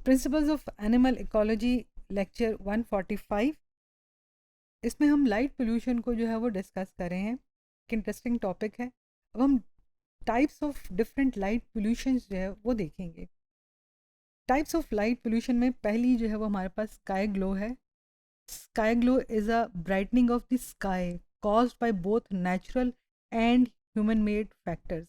Principles of animal ecology lecture 145। इसमें हम light pollution को जो है वो डिस्कस कर रहे हैं। एक इंटरेस्टिंग टॉपिक है। अब हम types of different light pollution जो है वो देखेंगे। टाइप्स ऑफ लाइट पोल्यूशन में पहली जो है वो हमारे पास स्काई ग्लो है। Sky glow is a brightening of the sky caused by both natural and human made factors.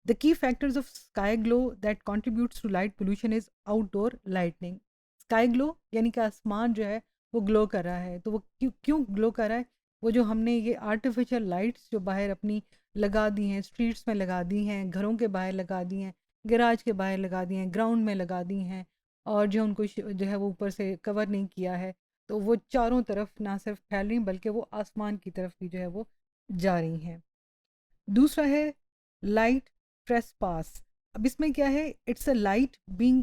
The key factors of sky glow that contributes to light pollution is outdoor lighting. Sky glow यानी कि आसमान जो है वो glow कर रहा है। तो वो क्यों क्यों ग्लो कर रहा है? वो जो हमने ये आर्टिफिशियल लाइट्स जो बाहर अपनी लगा दी हैं, स्ट्रीट्स में लगा दी हैं, घरों के बाहर लगा दी हैं, गैराज के बाहर लगा दी हैं, ग्राउंड में लगा दी हैं, और जो उनको जो है वो ऊपर से कवर नहीं किया है, तो वो चारों तरफ ना सिर्फ फैल रही बल्कि वो आसमान की तरफ भी जो है वो जा रही हैं। दूसरा है लाइट ट्रेसपास। अब इसमें क्या है? It's a light being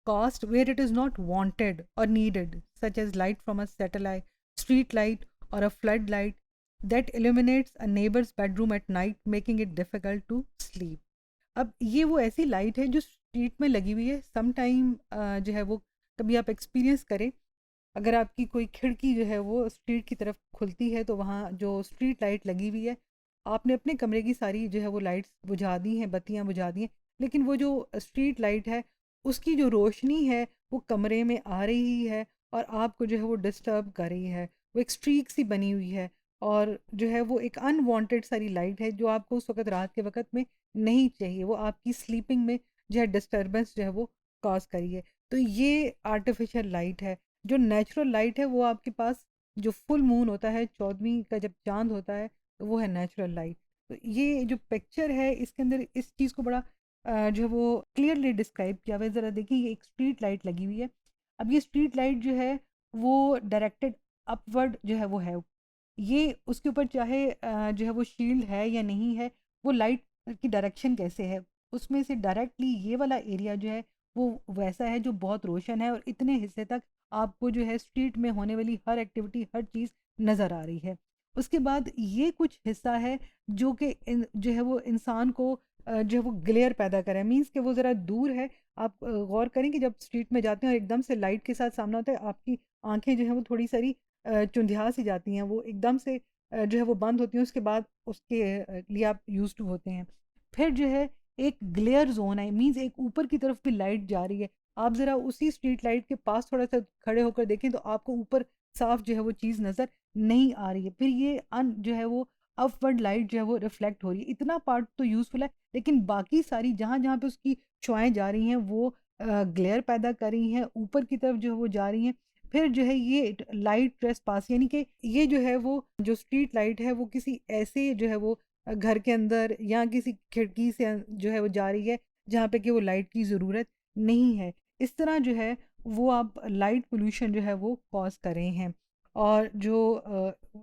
cast where it is not wanted और needed, such as light from a satellite, street light और a floodlight that illuminates a neighbours bedroom at night making it difficult to sleep. अब ये वो ऐसी light है जो street में लगी हुई है। सम टाइम जो है वो कभी आप एक्सपीरियंस करें, अगर आपकी कोई खिड़की जो है वो स्ट्रीट की तरफ खुलती है तो वहाँ जो स्ट्रीट लाइट लगी हुई है, आपने अपने कमरे की सारी जो है वो लाइट्स बुझा दी हैं, बत्तियाँ बुझा दी हैं, लेकिन वो जो स्ट्रीट लाइट है उसकी जो रोशनी है वो कमरे में आ रही है और आपको जो है वो डिस्टर्ब कर रही है। वो एक स्ट्रीक सी बनी हुई है और जो है वो एक अनवांटेड सारी लाइट है जो आपको उस वक्त रात के वक्त में नहीं चाहिए। वो आपकी स्लीपिंग में जो है डिस्टर्बेंस जो है वो कॉज करी है। तो ये आर्टिफिशियल लाइट है। जो नेचुरल लाइट है वो आपके पास जो फुल मून होता है, 14वीं का जब चांद होता है, तो वो है नेचुरल लाइट। तो ये जो पिक्चर है इसके अंदर इस चीज़ को बड़ा जो है वो क्लियरली डिस्क्राइब किया हुआ है। ज़रा देखिए, ये एक स्ट्रीट लाइट लगी हुई है। अब ये स्ट्रीट लाइट जो है वो डायरेक्टेड अपवर्ड जो है वो है। ये उसके ऊपर चाहे जो है वो शील्ड है या नहीं है, वो लाइट की डायरेक्शन कैसे है, उसमें से डायरेक्टली ये वाला एरिया जो है वो वैसा है जो बहुत रोशन है और इतने हिस्से तक आपको जो है स्ट्रीट में होने वाली हर एक्टिविटी, हर चीज़ नज़र आ रही है। उसके बाद ये कुछ हिस्सा है जो कि जो है वो इंसान को जो है वो ग्लेयर पैदा करे, मीन्स कि वो ज़रा दूर है। आप गौर करें कि जब स्ट्रीट में जाते हैं और एकदम से लाइट के साथ सामना होता है, आपकी आंखें जो हैं वो थोड़ी सारी चुंधिया सी जाती हैं, वो एकदम से जो है वो बंद होती हैं, उसके बाद उसके लिए आप यूज़ टू होते हैं। फिर जो है एक ग्लेयर ज़ोन है, मीन्स एक ऊपर की तरफ भी लाइट जा रही है। आप ज़रा उसी स्ट्रीट लाइट के पास थोड़ा-सा खड़े होकर देखें तो आपको ऊपर साफ जो है वो चीज़ नज़र नहीं आ रही है। फिर ये जो है वो अपवर्ड लाइट जो है वो रिफ्लेक्ट हो रही है। इतना पार्ट तो यूज़फुल है, लेकिन बाकी सारी जहाँ-जहाँ पे उसकी शुआएँ जा रही हैं वो ग्लेयर पैदा कर रही हैं, ऊपर की तरफ जो है वो जा रही हैं। फिर जो है ये लाइट ट्रेसपास, यानी कि ये जो है वो जो स्ट्रीट लाइट है वो किसी ऐसे जो है वो घर के अंदर या किसी खिड़की से जो है वो जा रही है जहाँ पे कि वो लाइट की ज़रूरत नहीं है। इस तरह जो है वो आप लाइट पोल्यूशन जो है वो कॉज़ कर रहे हैं। और जो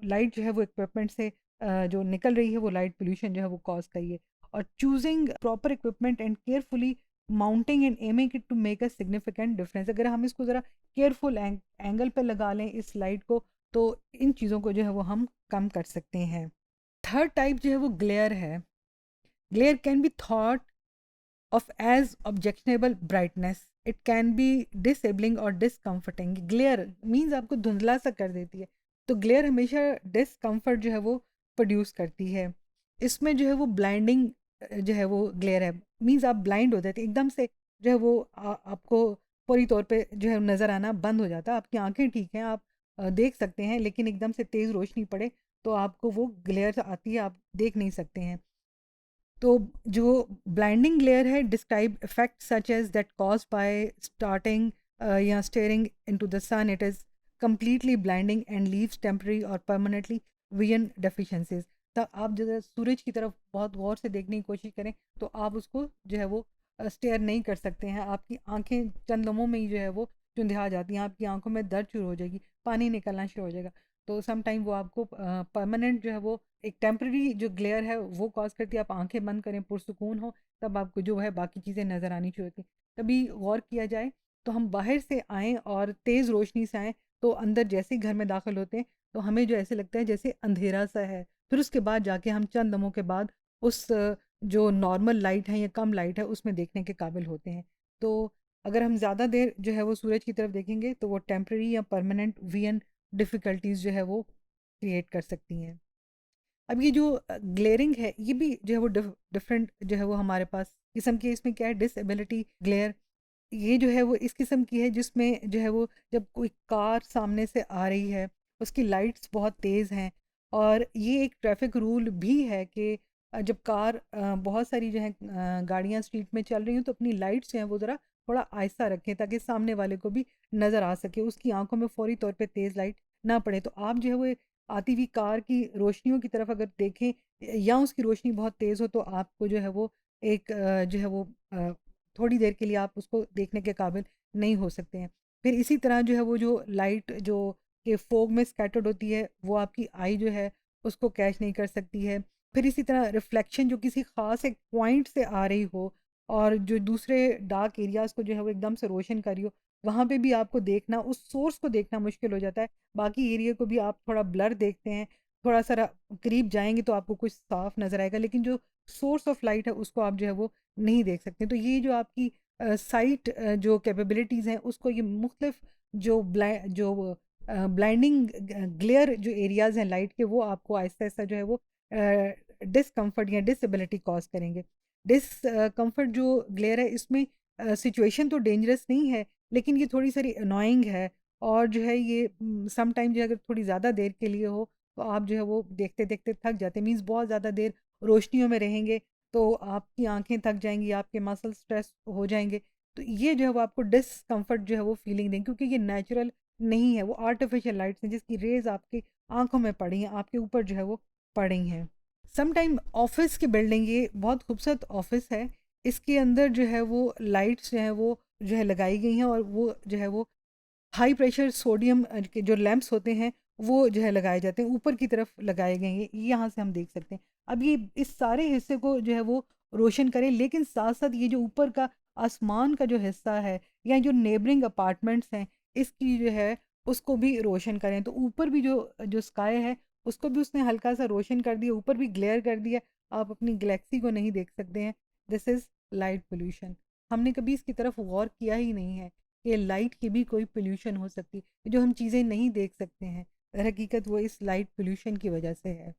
लाइट जो है वो इक्विपमेंट से जो निकल रही है वो लाइट पोल्यूशन जो है वो कॉज़ कर रही है। और choosing proper equipment and carefully mounting and aiming it to make a significant difference. अगर हम इसको ज़रा केयरफुल एंगल पे लगा लें इस लाइट को, तो इन चीज़ों को जो है वो हम कम कर सकते हैं। थर्ड टाइप जो है वो ग्लेयर है। Glare can be thought of as objectionable brightness. It can be disabling और डिसकम्फर्टिंग। ग्लेयर मीन्स आपको धुंधला सा कर देती है। तो ग्लेयर हमेशा डिसकम्फर्ट जो है वो प्रोड्यूस करती है। इसमें जो है वो ब्लाइंडिंग जो है वो ग्लेयर है, मीन्स आप ब्लाइंड हो जाते हैं एकदम से। जो है वो आपको पूरी तौर पे जो है नज़र आना बंद हो जाता है। आपकी आंखें ठीक हैं, आप देख सकते हैं, लेकिन एकदम से तेज़ रोशनी पड़े तो आपको वो ग्लेयर आती है, आप देख नहीं सकते हैं। तो जो ब्लाइंडिंग ग्लेयर है describe effect such as that cause by starting या staring into the sun. It is completely blinding and leaves temporary or permanently vision deficiencies। तब आप जब सूरज की तरफ बहुत गौर से देखने की कोशिश करें तो आप उसको जो है वो स्टेयर नहीं कर सकते हैं। आपकी आंखें चंद लम्हों में ही जो है वो चुंधिया जाती हैं, आपकी आंखों में दर्द शुरू हो जाएगी, पानी निकलना शुरू हो जाएगा। तो सम टाइम वो आपको परमानेंट जो है वो एक टेम्प्रेरी जो ग्लेयर है वो कॉज करती है। आप आंखें बंद करें, पुरसुकून हो, तब आपको जो है बाकी चीज़ें नज़र आनी शुरू होती हैं। कभी गौर किया जाए तो हम बाहर से आएँ और तेज़ रोशनी से आएँ, तो अंदर जैसे ही घर में दाखिल होते हैं तो हमें जो ऐसे लगता है जैसे अंधेरा सा है। फिर उसके बाद जाके हम चंद लम्हों के बाद उस जो नॉर्मल लाइट है या कम लाइट है उसमें देखने के काबिल होते हैं। तो अगर हम ज़्यादा देर जो है वो सूरज की तरफ देखेंगे तो वो टेम्परेरी या परमानेंट विजन डिफ़िकल्टीज़ जो है वो क्रिएट कर सकती हैं। अब ये जो ग्लेयरिंग है ये भी जो है वो डिफरेंट जो है वो हमारे पास किस्म की, इसमें क्या है, डिसेबिलिटी ग्लेयर। ये जो है वो इस किस्म की है जिसमें जो है वो जब कोई कार सामने से आ रही है, उसकी लाइट्स बहुत तेज़ हैं, और ये एक ट्रैफिक रूल भी है कि जब कार बहुत सारी जो है गाड़ियाँ स्ट्रीट में चल रही हैं तो अपनी लाइट्स जो हैं वो ज़रा थोड़ा आहिस्ता रखें ताकि सामने वाले को भी नज़र आ सके, उसकी आंखों में फौरी तौर पे तेज़ लाइट ना पड़े। तो आप जो है वो आती हुई कार की रोशनियों की तरफ अगर देखें या उसकी रोशनी बहुत तेज़ हो तो आपको जो है वो एक जो है वो थोड़ी देर के लिए आप उसको देखने के काबिल नहीं हो सकते हैं। फिर इसी तरह जो है वो जो लाइट जो कि फ़ॉग में स्कैटर्ड होती है वो आपकी आई जो है उसको कैच नहीं कर सकती है। फिर इसी तरह रिफ्लेक्शन जो किसी ख़ास एक पॉइंट से आ रही हो और जो दूसरे डार्क एरियाज़ को जो है वो एकदम से रोशन कर रही हो, वहाँ पे भी आपको देखना, उस सोर्स को देखना मुश्किल हो जाता है। बाकी एरिया को भी आप थोड़ा ब्लर देखते हैं, थोड़ा-सा करीब जाएँगे तो आपको कुछ साफ़ नज़र आएगा, लेकिन जो सोर्स ऑफ लाइट है उसको आप जो है वो नहीं देख सकते। तो ये जो आपकी साइट जो कैपेबिलिटीज़ हैं उसको ये मुख्तलिफ ब्लाइंडिंग ग्लेयर जो एरियाज़ हैं लाइट के, वो आपको आहिस्ता-आहिस्ता जो है वो डिस्कम्फर्ट या डिसेबिलिटी कॉज़ करेंगे। डिसकम्फर्ट जो ग्लेयर है इसमें सिचुएशन तो डेंजरस नहीं है, लेकिन ये थोड़ी सारी अननोइंग है, और जो है ये सम टाइम जो है अगर थोड़ी ज़्यादा देर के लिए हो तो आप जो है वो देखते-देखते थक जाते हैं। मीन्स बहुत ज़्यादा देर रोशनियों में रहेंगे तो आपकी आँखें थक जाएँगी, आपके मसल स्ट्रेस हो जाएँगे। तो ये जो है वो आपको डिस्कम्फर्ट जो है वो फीलिंग देंगे, क्योंकि ये नेचुरल नहीं है, वो आर्टिफ़िशियल लाइट्स हैं जिसकी रेज़ आपकी आँखों में पड़ी हैं, आपके ऊपर जो है वो पड़ी हैं। सम टाइम ऑफ़िस की बिल्डिंग, ये बहुत खूबसूरत ऑफ़िस है, इसके अंदर जो है वो लाइट्स जो हैं वो जो है लगाई गई हैं, और वो जो है वो हाई प्रेशर सोडियम के जो लैंप्स होते हैं वो जो है लगाए जाते हैं, ऊपर की तरफ लगाए गए हैं, ये यहाँ से हम देख सकते हैं। अब ये इस सारे हिस्से को जो है वो रोशन करें, लेकिन साथ-साथ ये जो ऊपर का आसमान का जो हिस्सा है या जो नेबरिंग अपार्टमेंट्स हैं, इसकी जो है उसको भी रोशन करें। तो ऊपर भी जो जो स्काई है उसको भी उसने हल्का-सा रोशन कर दिया, ऊपर भी ग्लेयर कर दिया, आप अपनी गैलेक्सी को नहीं देख सकते हैं। This is light pollution. हमने कभी इसकी तरफ गौर किया ही नहीं है कि लाइट की भी कोई पोल्यूशन हो सकती है। जो हम चीज़ें नहीं देख सकते हैं, दरहकीकत वो इस लाइट पोल्यूशन की वजह से है।